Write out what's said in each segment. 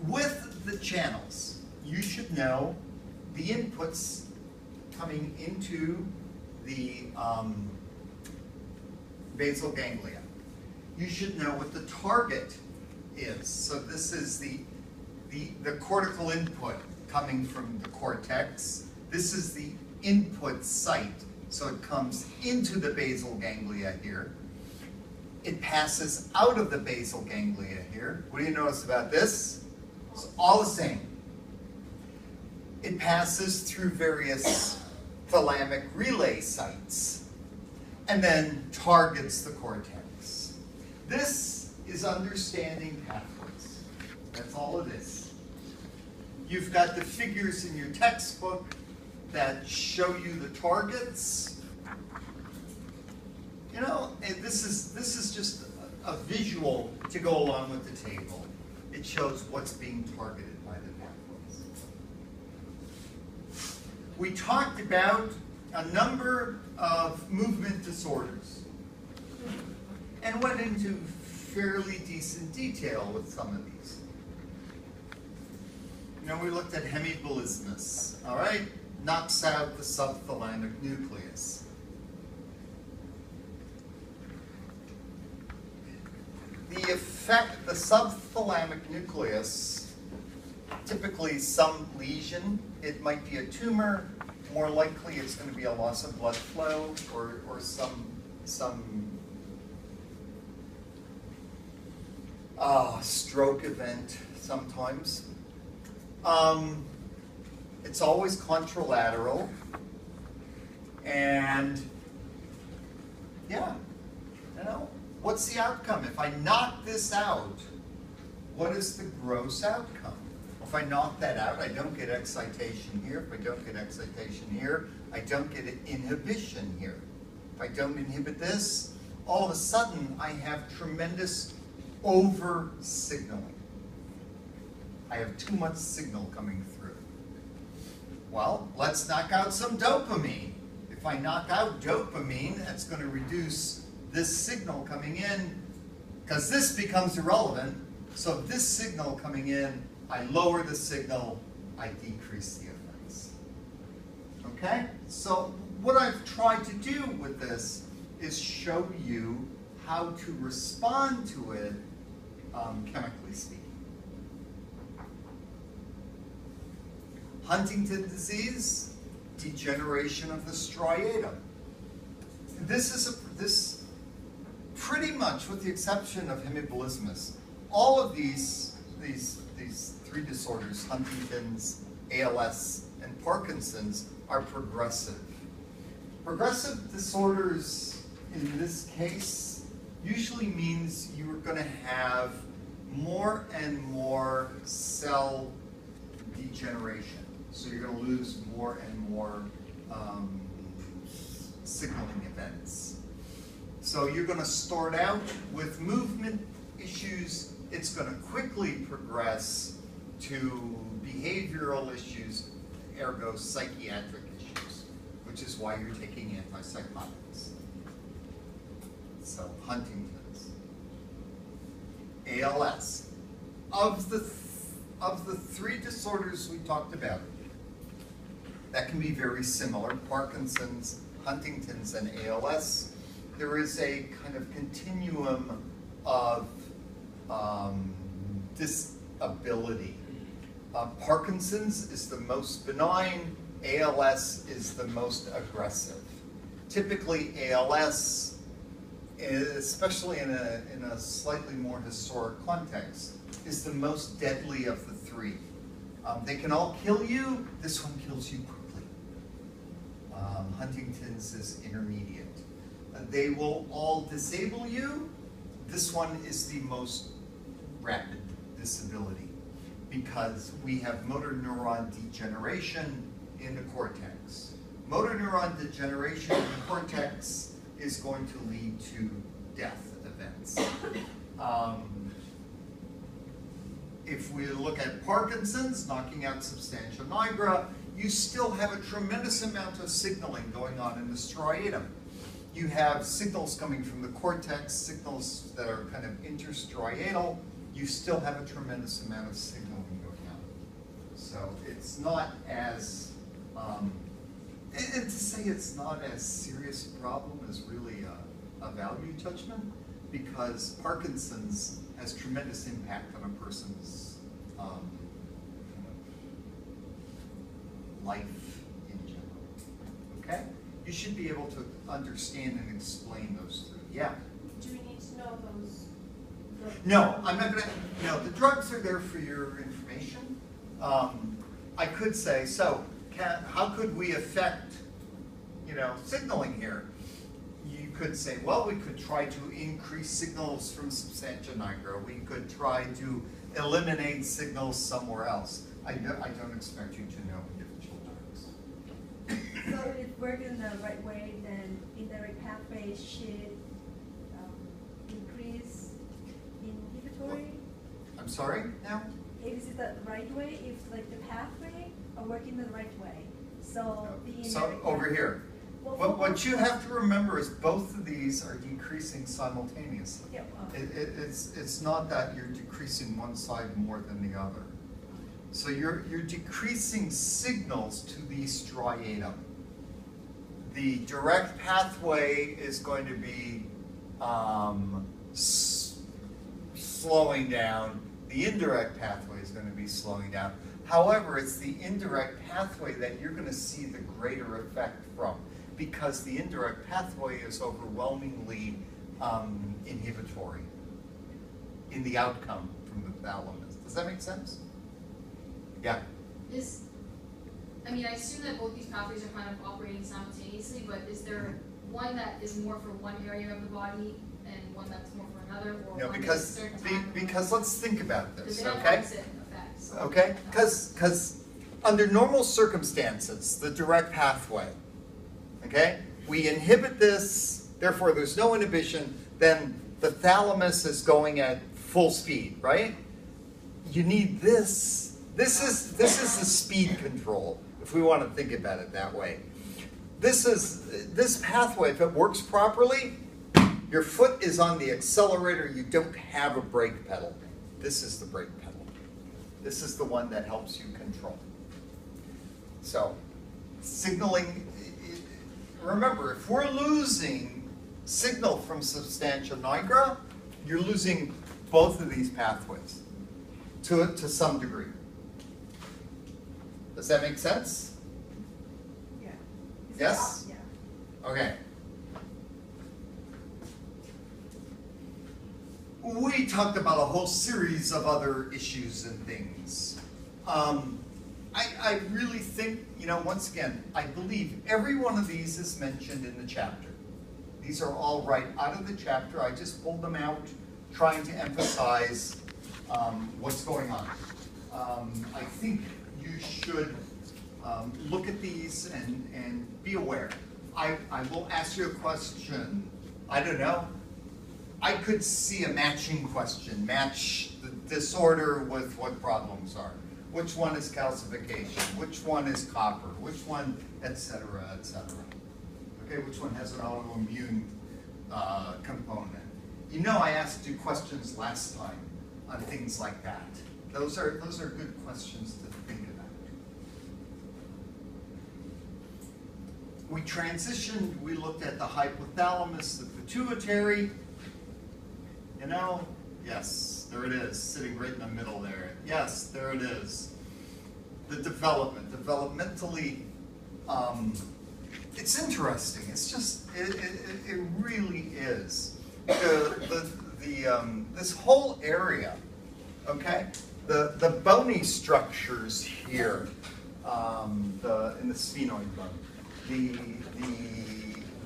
with the channels, you should know the inputs coming into the basal ganglia. You should know what the target is. So this is the cortical input coming from the cortex. This is the input site. So it comes into the basal ganglia here. It passes out of the basal ganglia here. What do you notice about this? It's all the same. It passes through various thalamic relay sites and then targets the cortex. This is understanding pathways. That's all it is. You've got the figures in your textbook that show you the targets. You know, and this is just a visual to go along with the table. It shows what's being targeted by the pathways. We talked about a number of movement disorders and went into fairly decent detail with some of these. You know, we looked at hemibolismus, all right? Knocks out the subthalamic nucleus. The effect, the subthalamic nucleus, typically some lesion. It might be a tumor. More likely it's going to be a loss of blood flow or some stroke event sometimes. It's always contralateral. And yeah, you know, what's the outcome? If I knock this out, what is the gross outcome? If I knock that out, I don't get excitation here. If I don't get excitation here, I don't get inhibition here. If I don't inhibit this, all of a sudden I have tremendous over-signaling. I have too much signal coming through. Well, let's knock out some dopamine. If I knock out dopamine, that's going to reduce this signal coming in, because this becomes irrelevant. So this signal coming in, I lower the signal, I decrease the effects. Okay? So what I've tried to do with this is show you how to respond to it, chemically speaking. Huntington's disease, degeneration of the striatum. This pretty much, with the exception of hemibolismus, all of these three disorders, Huntington's, ALS, and Parkinson's, are progressive. Progressive disorders, in this case, usually means you are going to have more and more cell degeneration. So you're going to lose more and more signaling events. So you're going to start out with movement issues. It's going to quickly progress to behavioral issues, ergo psychiatric issues, which is why you're taking antipsychotics. So Huntington's, ALS. Of the three disorders we talked about, that can be very similar, Parkinson's, Huntington's, and ALS. There is a kind of continuum of disability. Parkinson's is the most benign, ALS is the most aggressive. Typically ALS, especially in a slightly more historic context, is the most deadly of the three. They can all kill you, this one kills you quickly. Huntington's is intermediate. They will all disable you. This one is the most rapid disability because we have motor neuron degeneration in the cortex. Motor neuron degeneration in the cortex is going to lead to death events. If we look at Parkinson's, knocking out substantia nigra, you still have a tremendous amount of signaling going on in the striatum. You have signals coming from the cortex, signals that are kind of interstriatal. You still have a tremendous amount of signaling So it's not as, and to say it's not as serious a problem is really a value judgment, because Parkinson's has tremendous impact on a person's life in general. Okay? You should be able to understand and explain those through. Yeah? Do we need to know those drugs? No, I'm not going to. No, the drugs are there for your information. I could say, so how could we affect, signaling here? You could say, well, we could try to increase signals from substantia nigra. We could try to eliminate signals somewhere else. I don't expect you to know individual drugs. So if it works in the right way, then indirect pathway should increase inhibitory. I'm sorry now? Is it the right way? If like the pathway are working the right way, so the So indirect over pathway- here. What you have to remember is both of these are decreasing simultaneously. Yeah, It's not that you're decreasing one side more than the other. So you're decreasing signals to the striatum. The direct pathway is going to be slowing down. The indirect pathway is going to be slowing down. However, it's the indirect pathway that you're going to see the greater effect from, because the indirect pathway is overwhelmingly inhibitory in the outcome from the thalamus. Does that make sense? Yeah. I assume that both these pathways are kind of operating simultaneously, but is there one that is more for one area of the body and one that's more for another, or No, one because that's a certain time? because let's think about this, Because they have okay? opposite effects. Okay, because under normal circumstances, the direct pathway, okay, we inhibit this, therefore there's no inhibition, then the thalamus is going at full speed, right? You need this. This is the speed control, if we want to think about it that way. This pathway, if it works properly, your foot is on the accelerator, you don't have a brake pedal. This is the brake pedal. This is the one that helps you control. So, signaling, remember, if we're losing signal from substantia nigra, you're losing both of these pathways to some degree. Does that make sense? Yeah. Yes? Yeah. Okay. We talked about a whole series of other issues and things. I really think, once again, I believe every one of these is mentioned in the chapter. These are all right out of the chapter. I just pulled them out, trying to emphasize what's going on. I think you should look at these and be aware. I will ask you a question. I don't know. I could see a matching question. Match the disorder with what problems are. Which one is calcification? Which one is copper? Which one, et cetera, et cetera. Okay, which one has an autoimmune component? I asked you questions last time on things like that. Those are good questions to think about. We transitioned, we looked at the hypothalamus, the pituitary. Yes, there it is, sitting right in the middle there. Yes, there it is. The developmentally, it's interesting. It's just, it really is. This whole area, okay? The bony structures here, in the sphenoid bone, the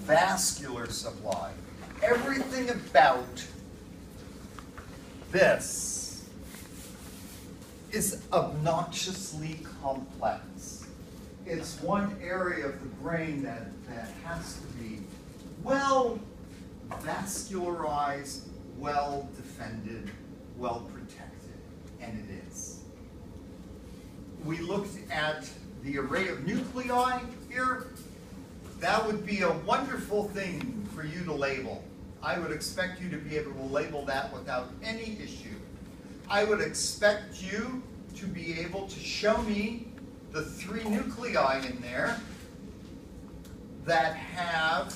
vascular supply, everything about this is obnoxiously complex. It's one area of the brain that has to be well vascularized, well defended, well protected, and it is. We looked at the array of nuclei here. That would be a wonderful thing for you to label. I would expect you to be able to label that without any issue. I would expect you to be able to show me the 3 nuclei in there that have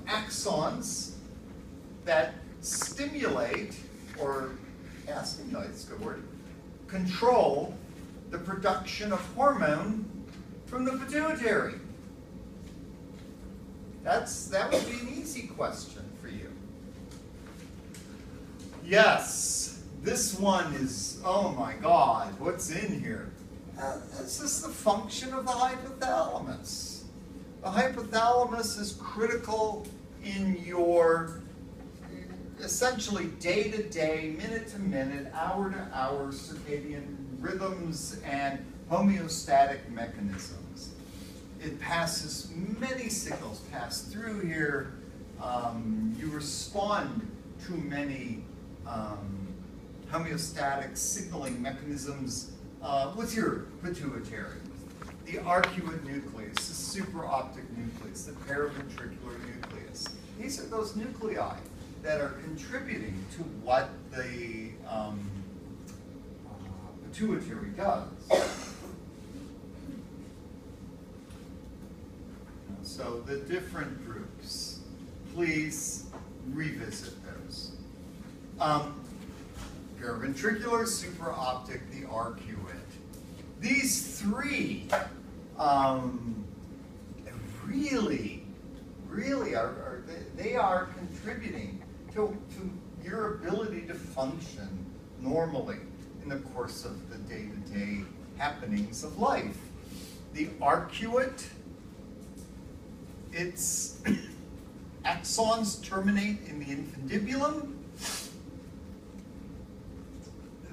axons that stimulate, or stimulate is a good word, control the production of hormone from the pituitary. That would be an easy question for you. Yes, this one is, oh my God, what's in here? This is the function of the hypothalamus. The hypothalamus is critical in your essentially day-to-day, minute-to-minute, hour-to-hour circadian rhythms and homeostatic mechanisms. It passes, many signals pass through here. You respond to many homeostatic signaling mechanisms with your pituitary. The arcuate nucleus, the supraoptic nucleus, the paraventricular nucleus. These are those nuclei that are contributing to what the pituitary does. So the different groups, please revisit those. Paraventricular, supraoptic, the arcuate. These 3 really are contributing to your ability to function normally in the course of the day-to-day happenings of life. The arcuate, its axons terminate in the infundibulum.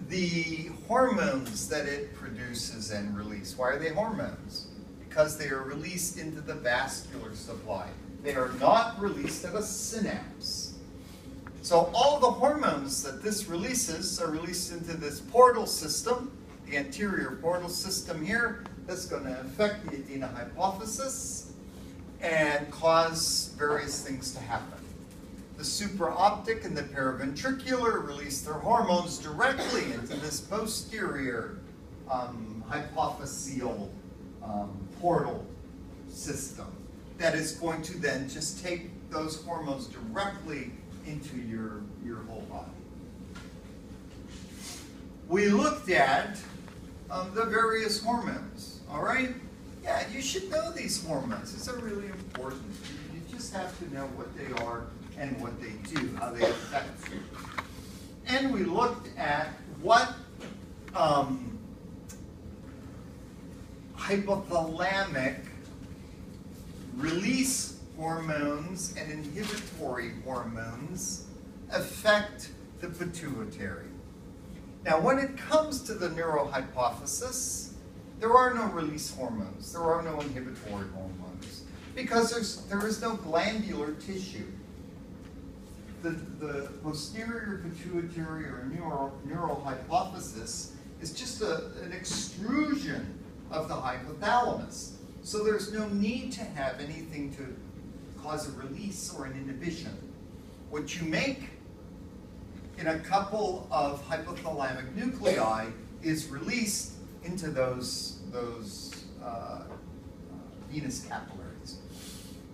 The hormones that it produces and releases, why are they hormones? Because they are released into the vascular supply. They are not released at a synapse. So all the hormones that this releases are released into this portal system, the anterior portal system here, that's going to affect the adenohypophysis and cause various things to happen. The supraoptic and the paraventricular release their hormones directly into this posterior hypophyseal portal system that is going to then just take those hormones directly into your whole body. We looked at the various hormones, all right? Yeah, you should know these hormones. These are really important. You just have to know what they are and what they do, how they affect you. And we looked at what hypothalamic release hormones and inhibitory hormones affect the pituitary. Now, when it comes to the neurohypophysis, there are no release hormones, there are no inhibitory hormones, because there is no glandular tissue. The posterior pituitary or neurohypophysis is just an extrusion of the hypothalamus. So there's no need to have anything to cause a release or an inhibition. What you make in a couple of hypothalamic nuclei is released into those venous capillaries.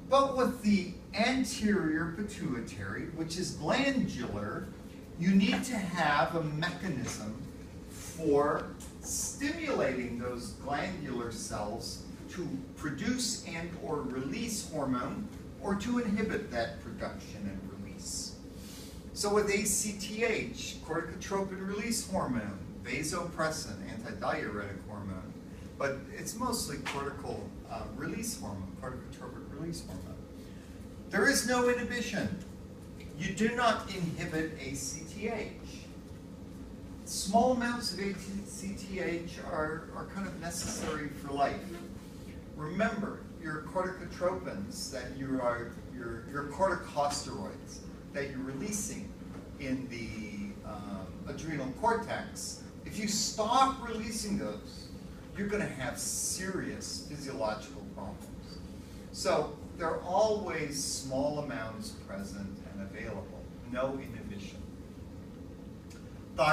But with the anterior pituitary, which is glandular, you need to have a mechanism for stimulating those glandular cells to produce and or release hormone, or to inhibit that production and release. So with ACTH, corticotropin release hormone, vasopressin, antidiuretic hormone, but it's mostly cortical release hormone, corticotropin release hormone. There is no inhibition. You do not inhibit ACTH. Small amounts of ACTH are kind of necessary for life. Remember, your corticotropins that your corticosteroids that you're releasing in the adrenal cortex, if you stop releasing those, you're going to have serious physiological problems. So there are always small amounts present and available, no inhibition.